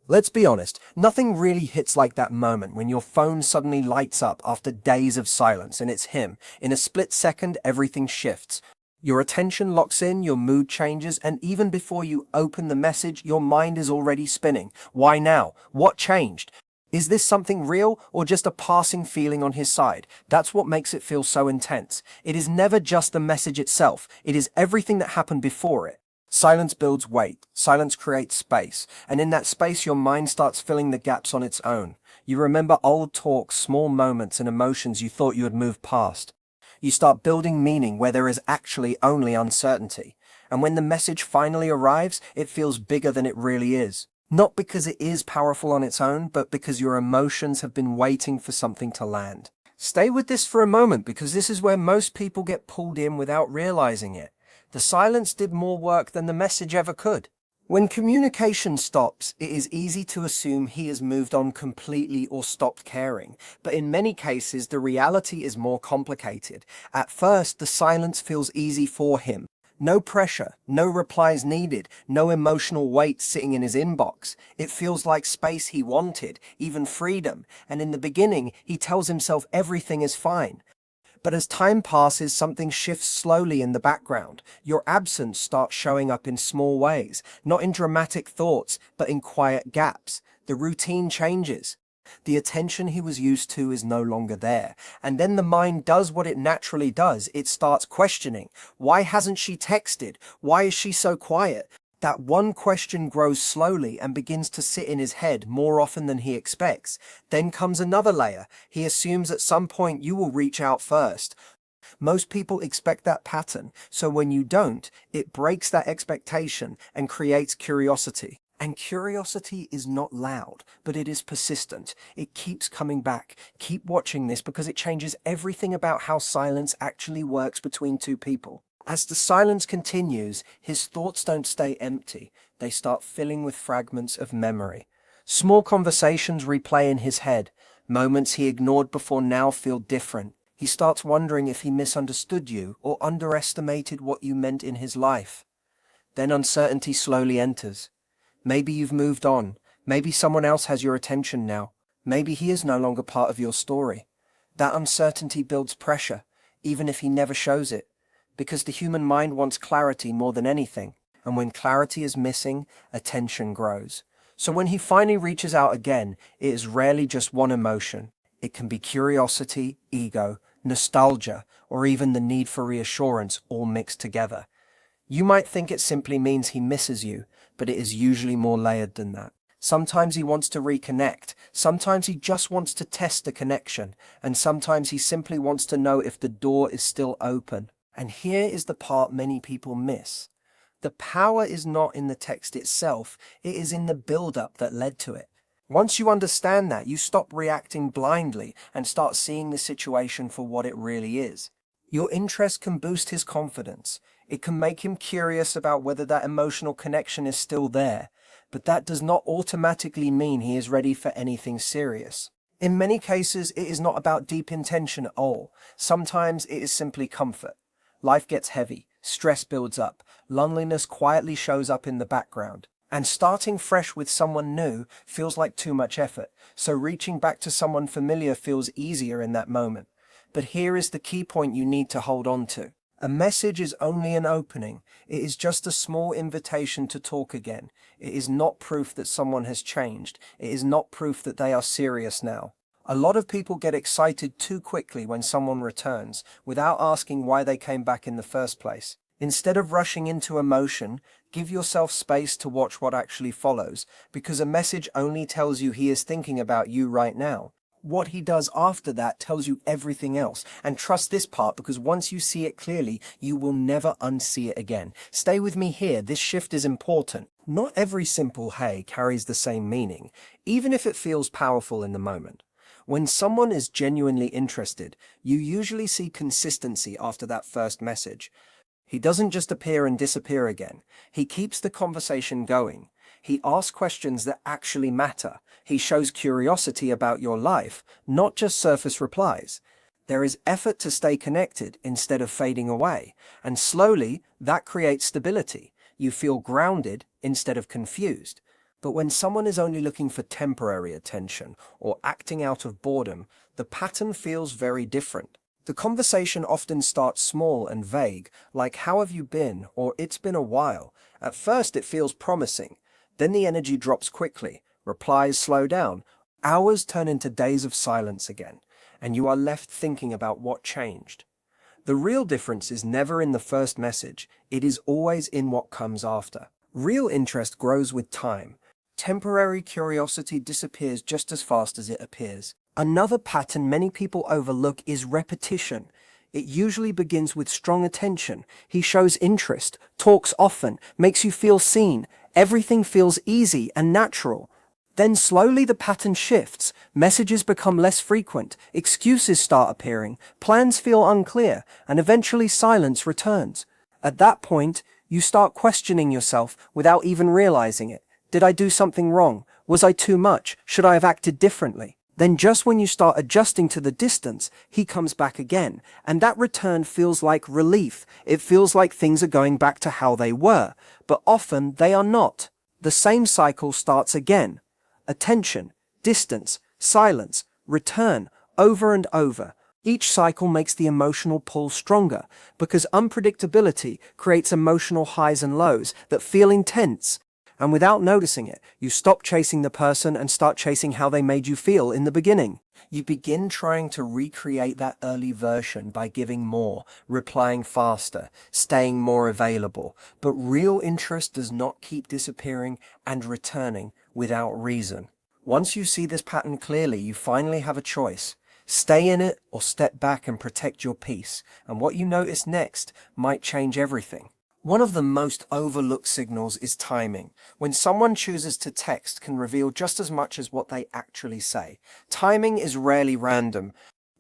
Let's be honest, nothing really hits like that moment when your phone suddenly lights up after days of silence and it's him. In a split second, everything shifts. Your attention locks in, your mood changes, and even before you open the message, your mind is already spinning. Why now? What changed? Is this something real or just a passing feeling on his side? That's what makes it feel so intense. It is never just the message itself, it is everything that happened before it. Silence builds weight, silence creates space, and in that space your mind starts filling the gaps on its own. You remember old talks, small moments and emotions you thought you had moved past. You start building meaning where there is actually only uncertainty. And when the message finally arrives, it feels bigger than it really is. Not because it is powerful on its own, but because your emotions have been waiting for something to land. Stay with this for a moment because this is where most people get pulled in without realizing it. The silence did more work than the message ever could. When communication stops, it is easy to assume he has moved on completely or stopped caring, but in many cases the reality is more complicated. At first, the silence feels easy for him. No pressure, no replies needed, no emotional weight sitting in his inbox. It feels like space he wanted, even freedom, and in the beginning he tells himself everything is fine. But as time passes, something shifts slowly in the background. Your absence starts showing up in small ways, not in dramatic thoughts, but in quiet gaps. The routine changes. The attention he was used to is no longer there. And then the mind does what it naturally does. It starts questioning. Why hasn't she texted? Why is she so quiet? That one question grows slowly and begins to sit in his head more often than he expects. Then comes another layer. He assumes at some point you will reach out first. Most people expect that pattern, so when you don't, it breaks that expectation and creates curiosity. And curiosity is not loud, but it is persistent. It keeps coming back. Keep watching this because it changes everything about how silence actually works between two people. As the silence continues, his thoughts don't stay empty. They start filling with fragments of memory. Small conversations replay in his head. Moments he ignored before now feel different. He starts wondering if he misunderstood you or underestimated what you meant in his life. Then uncertainty slowly enters. Maybe you've moved on. Maybe someone else has your attention now. Maybe he is no longer part of your story. That uncertainty builds pressure, even if he never shows it. Because the human mind wants clarity more than anything, and when clarity is missing, attention grows. So when he finally reaches out again, it is rarely just one emotion. It can be curiosity, ego, nostalgia, or even the need for reassurance all mixed together. You might think it simply means he misses you, but it is usually more layered than that. Sometimes he wants to reconnect, sometimes he just wants to test the connection, and sometimes he simply wants to know if the door is still open. And here is the part many people miss. The power is not in the text itself, it is in the build-up that led to it. Once you understand that, you stop reacting blindly and start seeing the situation for what it really is. Your interest can boost his confidence. It can make him curious about whether that emotional connection is still there, but that does not automatically mean he is ready for anything serious. In many cases, it is not about deep intention at all. Sometimes it is simply comfort. Life gets heavy, stress builds up, loneliness quietly shows up in the background. And starting fresh with someone new feels like too much effort, so reaching back to someone familiar feels easier in that moment. But here is the key point you need to hold on to. A message is only an opening. It is just a small invitation to talk again. It is not proof that someone has changed. It is not proof that they are serious now. A lot of people get excited too quickly when someone returns, without asking why they came back in the first place. Instead of rushing into emotion, give yourself space to watch what actually follows, because a message only tells you he is thinking about you right now. What he does after that tells you everything else, and trust this part because once you see it clearly, you will never unsee it again. Stay with me here, this shift is important. Not every simple hey carries the same meaning, even if it feels powerful in the moment. When someone is genuinely interested, you usually see consistency after that first message. He doesn't just appear and disappear again. He keeps the conversation going. He asks questions that actually matter. He shows curiosity about your life, not just surface replies. There is effort to stay connected instead of fading away, and slowly that creates stability. You feel grounded instead of confused. But when someone is only looking for temporary attention or acting out of boredom, the pattern feels very different. The conversation often starts small and vague, like "how have you been?" or "it's been a while." At first it feels promising, then the energy drops quickly, replies slow down, hours turn into days of silence again, and you are left thinking about what changed. The real difference is never in the first message, it is always in what comes after. Real interest grows with time. Temporary curiosity disappears just as fast as it appears. Another pattern many people overlook is repetition. It usually begins with strong attention. He shows interest, talks often, makes you feel seen. Everything feels easy and natural. Then slowly the pattern shifts. Messages become less frequent, excuses start appearing, plans feel unclear, and eventually silence returns. At that point, you start questioning yourself without even realizing it. Did I do something wrong? Was I too much? Should I have acted differently? Then just when you start adjusting to the distance, he comes back again, and that return feels like relief. It feels like things are going back to how they were, but often they are not. The same cycle starts again. Attention, distance, silence, return, over and over. Each cycle makes the emotional pull stronger, because unpredictability creates emotional highs and lows that feel intense. And without noticing it, you stop chasing the person and start chasing how they made you feel in the beginning. You begin trying to recreate that early version by giving more, replying faster, staying more available. But real interest does not keep disappearing and returning without reason. Once you see this pattern clearly, you finally have a choice. Stay in it or step back and protect your peace. And what you notice next might change everything. One of the most overlooked signals is timing. When someone chooses to text can reveal just as much as what they actually say. Timing is rarely random.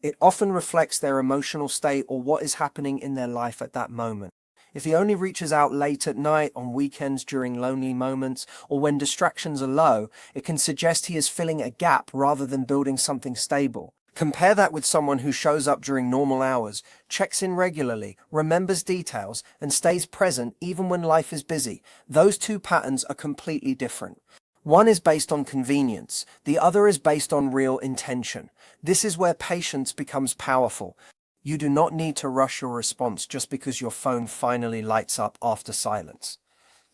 It often reflects their emotional state or what is happening in their life at that moment. If he only reaches out late at night, on weekends, during lonely moments, or when distractions are low, it can suggest he is filling a gap rather than building something stable. Compare that with someone who shows up during normal hours, checks in regularly, remembers details, and stays present even when life is busy. Those two patterns are completely different. One is based on convenience, the other is based on real intention. This is where patience becomes powerful. You do not need to rush your response just because your phone finally lights up after silence.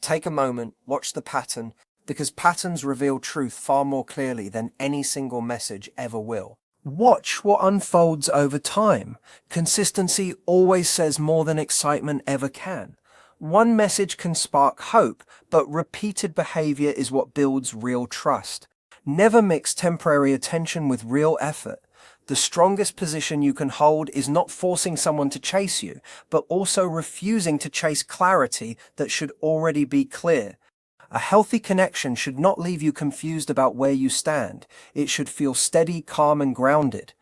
Take a moment, watch the pattern, because patterns reveal truth far more clearly than any single message ever will. Watch what unfolds over time. Consistency always says more than excitement ever can. One message can spark hope, but repeated behavior is what builds real trust. Never mix temporary attention with real effort. The strongest position you can hold is not forcing someone to chase you, but also refusing to chase clarity that should already be clear. A healthy connection should not leave you confused about where you stand. It should feel steady, calm, and grounded.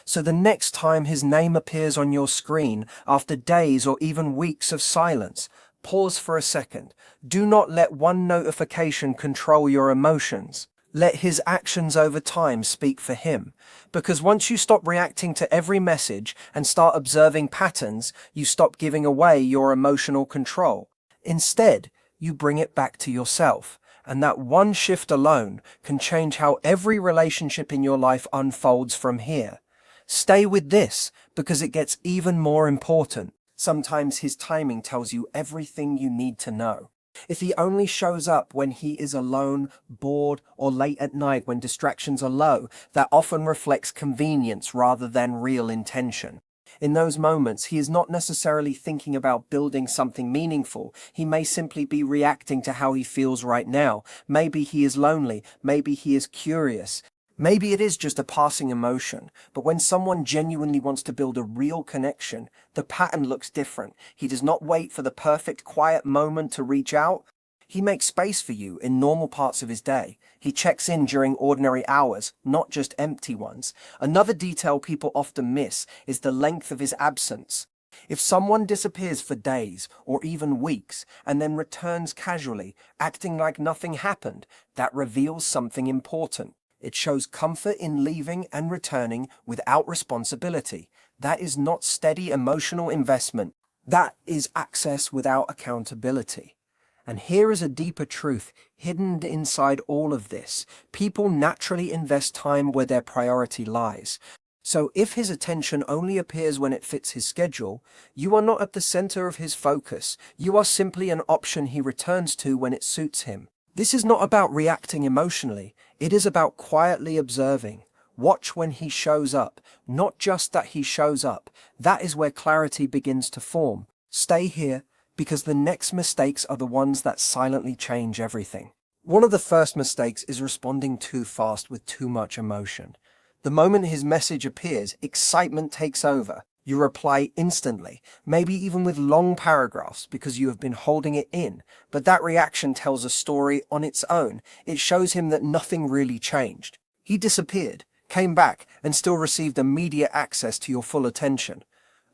So the next time his name appears on your screen, after days or even weeks of silence, pause for a second. Do not let one notification control your emotions. Let his actions over time speak for him. Because once you stop reacting to every message and start observing patterns, you stop giving away your emotional control. Instead, you bring it back to yourself. And that one shift alone can change how every relationship in your life unfolds from here. Stay with this, because it gets even more important. Sometimes his timing tells you everything you need to know. If he only shows up when he is alone, bored, or late at night when distractions are low, that often reflects convenience rather than real intention. In those moments, he is not necessarily thinking about building something meaningful. He may simply be reacting to how he feels right now. Maybe he is lonely. Maybe he is curious. Maybe it is just a passing emotion. But when someone genuinely wants to build a real connection, the pattern looks different. He does not wait for the perfect quiet moment to reach out. He makes space for you in normal parts of his day. He checks in during ordinary hours, not just empty ones. Another detail people often miss is the length of his absence. If someone disappears for days or even weeks and then returns casually, acting like nothing happened, that reveals something important. It shows comfort in leaving and returning without responsibility. That is not steady emotional investment. That is access without accountability. And here is a deeper truth hidden inside all of this. People naturally invest time where their priority lies. So if his attention only appears when it fits his schedule, you are not at the center of his focus. You are simply an option he returns to when it suits him. This is not about reacting emotionally. It is about quietly observing. Watch when he shows up, not just that he shows up. That is where clarity begins to form. Stay here, because the next mistakes are the ones that silently change everything. One of the first mistakes is responding too fast with too much emotion. The moment his message appears, excitement takes over. You reply instantly, maybe even with long paragraphs because you have been holding it in. But that reaction tells a story on its own. It shows him that nothing really changed. He disappeared, came back, and still received immediate access to your full attention.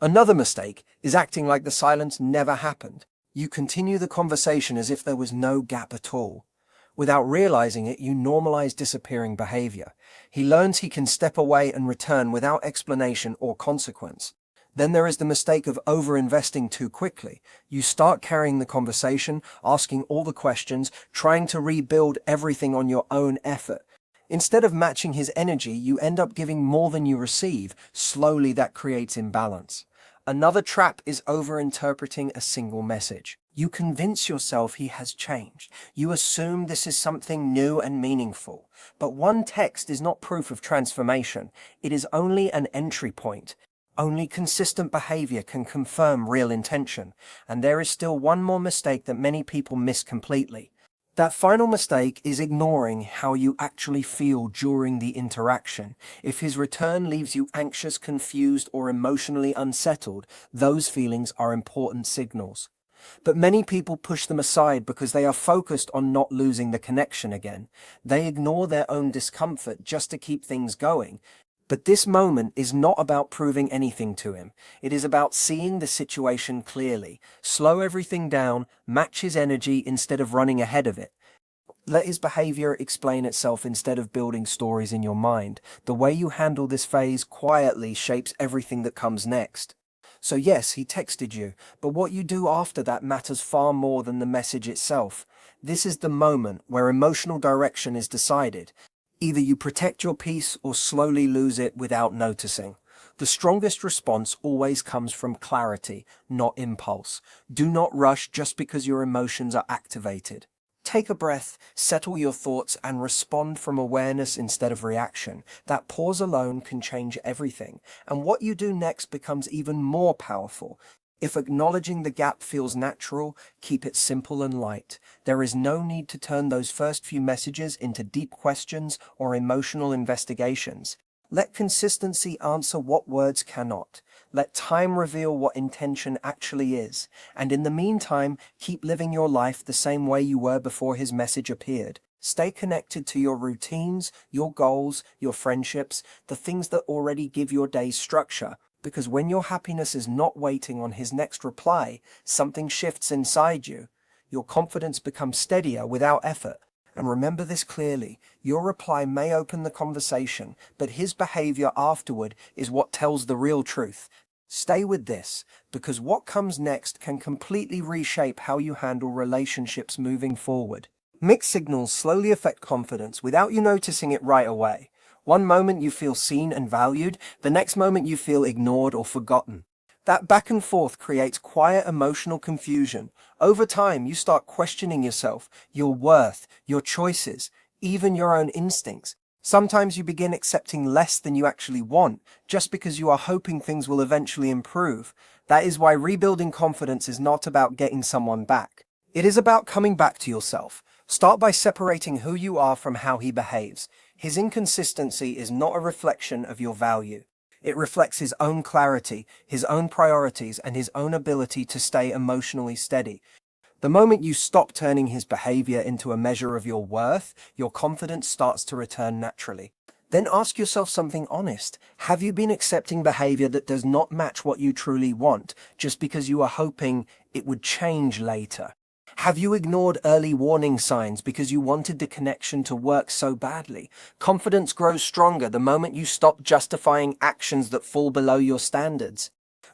Another mistake is acting like the silence never happened. You continue the conversation as if there was no gap at all. Without realizing it, you normalize disappearing behavior. He learns he can step away and return without explanation or consequence. Then there is the mistake of over-investing too quickly. You start carrying the conversation, asking all the questions, trying to rebuild everything on your own effort. Instead of matching his energy, you end up giving more than you receive. Slowly, that creates imbalance. Another trap is over-interpreting a single message. You convince yourself he has changed. You assume this is something new and meaningful. But one text is not proof of transformation. It is only an entry point. Only consistent behavior can confirm real intention. And there is still one more mistake that many people miss completely. That final mistake is ignoring how you actually feel during the interaction. If his return leaves you anxious, confused, or emotionally unsettled, those feelings are important signals. But many people push them aside because they are focused on not losing the connection again. They ignore their own discomfort just to keep things going. But this moment is not about proving anything to him. It is about seeing the situation clearly. Slow everything down, match his energy instead of running ahead of it. Let his behavior explain itself instead of building stories in your mind. The way you handle this phase quietly shapes everything that comes next. So yes, he texted you, but what you do after that matters far more than the message itself. This is the moment where emotional direction is decided. Either you protect your peace or slowly lose it without noticing. The strongest response always comes from clarity, not impulse. Do not rush just because your emotions are activated. Take a breath, settle your thoughts, and respond from awareness instead of reaction. That pause alone can change everything, and what you do next becomes even more powerful. If acknowledging the gap feels natural, keep it simple and light. There is no need to turn those first few messages into deep questions or emotional investigations. Let consistency answer what words cannot. Let time reveal what intention actually is. And in the meantime, keep living your life the same way you were before his message appeared. Stay connected to your routines, your goals, your friendships, the things that already give your day structure. Because when your happiness is not waiting on his next reply, something shifts inside you. Your confidence becomes steadier without effort. And remember this clearly, your reply may open the conversation, but his behavior afterward is what tells the real truth. Stay with this, because what comes next can completely reshape how you handle relationships moving forward. Mixed signals slowly affect confidence without you noticing it right away. One moment you feel seen and valued, the next moment you feel ignored or forgotten. That back and forth creates quiet emotional confusion. Over time, you start questioning yourself, your worth, your choices, even your own instincts. Sometimes you begin accepting less than you actually want, just because you are hoping things will eventually improve. That is why rebuilding confidence is not about getting someone back. It is about coming back to yourself. Start by separating who you are from how he behaves. His inconsistency is not a reflection of your value. It reflects his own clarity, his own priorities, and his own ability to stay emotionally steady. The moment you stop turning his behavior into a measure of your worth, your confidence starts to return naturally. Then ask yourself something honest. Have you been accepting behavior that does not match what you truly want, just because you are hoping it would change later? Have you ignored early warning signs because you wanted the connection to work so badly? Confidence grows stronger the moment you stop justifying actions that fall below your standards.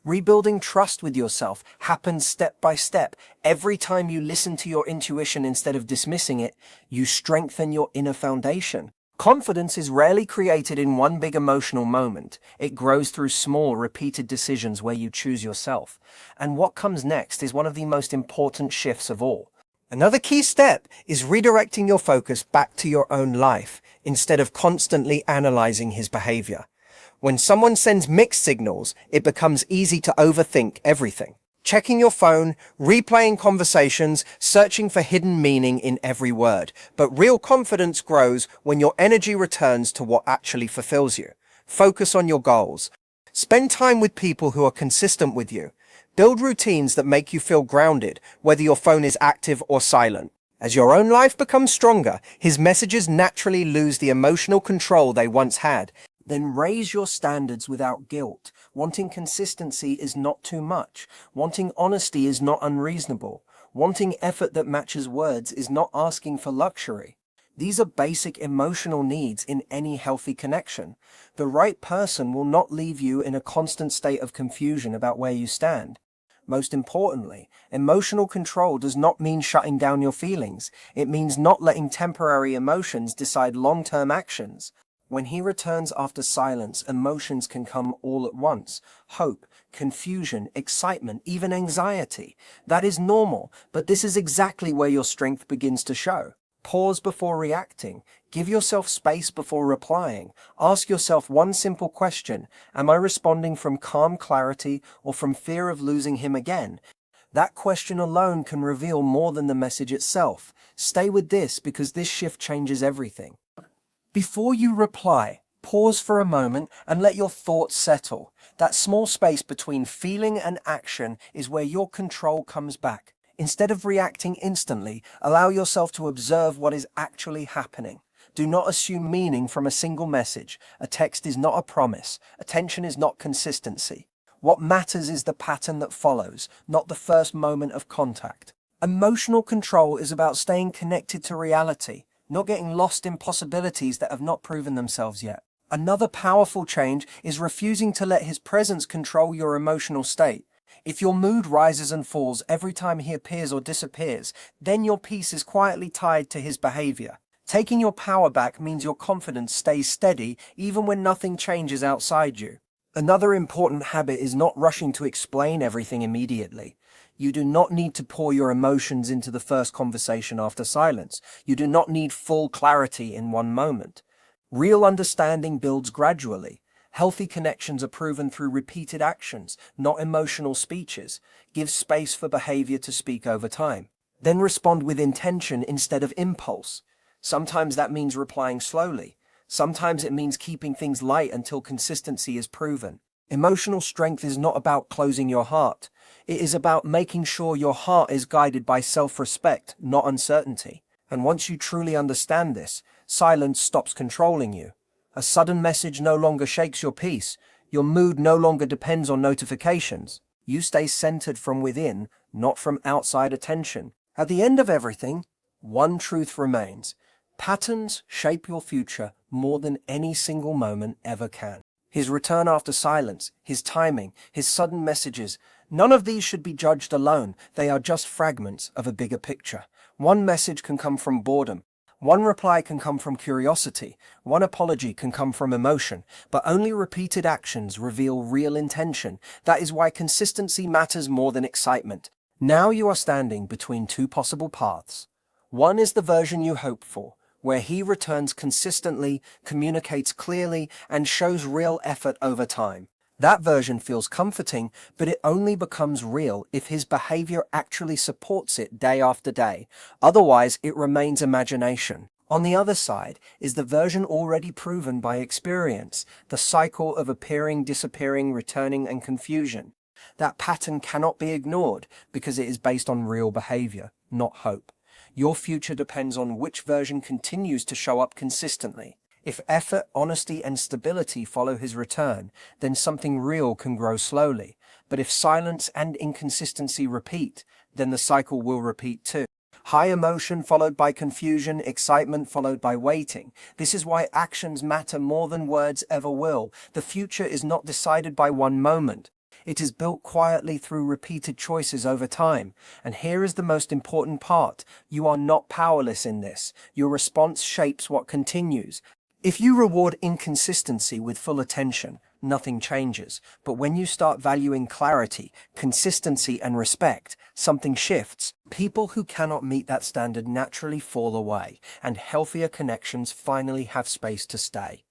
Rebuilding trust with yourself happens step by step. Every time you listen to your intuition instead of dismissing it, you strengthen your inner foundation. Confidence is rarely created in one big emotional moment. It grows through small, repeated decisions where you choose yourself. And what comes next is one of the most important shifts of all. Another key step is redirecting your focus back to your own life instead of constantly analyzing his behavior. When someone sends mixed signals, it becomes easy to overthink everything. Checking your phone, replaying conversations, searching for hidden meaning in every word. But real confidence grows when your energy returns to what actually fulfills you. Focus on your goals. Spend time with people who are consistent with you. Build routines that make you feel grounded, whether your phone is active or silent. As your own life becomes stronger, his messages naturally lose the emotional control they once had. Then raise your standards without guilt. Wanting consistency is not too much. Wanting honesty is not unreasonable. Wanting effort that matches words is not asking for luxury. These are basic emotional needs in any healthy connection. The right person will not leave you in a constant state of confusion about where you stand. Most importantly, emotional control does not mean shutting down your feelings. It means not letting temporary emotions decide long-term actions. When he returns after silence, emotions can come all at once. Hope, confusion, excitement, even anxiety. That is normal, but this is exactly where your strength begins to show. Pause before reacting. Give yourself space before replying. Ask yourself one simple question. Am I responding from calm clarity or from fear of losing him again? That question alone can reveal more than the message itself. Stay with this because this shift changes everything. Before you reply, pause for a moment and let your thoughts settle. That small space between feeling and action is where your control comes back. Instead of reacting instantly, allow yourself to observe what is actually happening. Do not assume meaning from a single message. A text is not a promise. Attention is not consistency. What matters is the pattern that follows, not the first moment of contact. Emotional control is about staying connected to reality, not getting lost in possibilities that have not proven themselves yet. Another powerful change is refusing to let his presence control your emotional state. If your mood rises and falls every time he appears or disappears, then your peace is quietly tied to his behavior. Taking your power back means your confidence stays steady even when nothing changes outside you. Another important habit is not rushing to explain everything immediately. You do not need to pour your emotions into the first conversation after silence. You do not need full clarity in one moment. Real understanding builds gradually. Healthy connections are proven through repeated actions, not emotional speeches. Give space for behavior to speak over time. Then respond with intention instead of impulse. Sometimes that means replying slowly. Sometimes it means keeping things light until consistency is proven. Emotional strength is not about closing your heart. It is about making sure your heart is guided by self-respect, not uncertainty. And once you truly understand this, silence stops controlling you. A sudden message no longer shakes your peace. Your mood no longer depends on notifications. You stay centered from within, not from outside attention. At the end of everything, one truth remains. Patterns shape your future more than any single moment ever can. His return after silence, his timing, his sudden messages, none of these should be judged alone. They are just fragments of a bigger picture. One message can come from boredom. One reply can come from curiosity. One apology can come from emotion. But only repeated actions reveal real intention. That is why consistency matters more than excitement. Now you are standing between two possible paths. One is the version you hope for, where he returns consistently, communicates clearly, and shows real effort over time. That version feels comforting, but it only becomes real if his behavior actually supports it day after day. Otherwise, it remains imagination. On the other side is the version already proven by experience, the cycle of appearing, disappearing, returning, and confusion. That pattern cannot be ignored because it is based on real behavior, not hope. Your future depends on which version continues to show up consistently. If effort, honesty, and stability follow his return, then something real can grow slowly. But if silence and inconsistency repeat, then the cycle will repeat too. High emotion followed by confusion, excitement followed by waiting. This is why actions matter more than words ever will. The future is not decided by one moment. It is built quietly through repeated choices over time. And here is the most important part. You are not powerless in this. Your response shapes what continues. If you reward inconsistency with full attention, nothing changes. But when you start valuing clarity, consistency, and respect, something shifts. People who cannot meet that standard naturally fall away, and healthier connections finally have space to stay.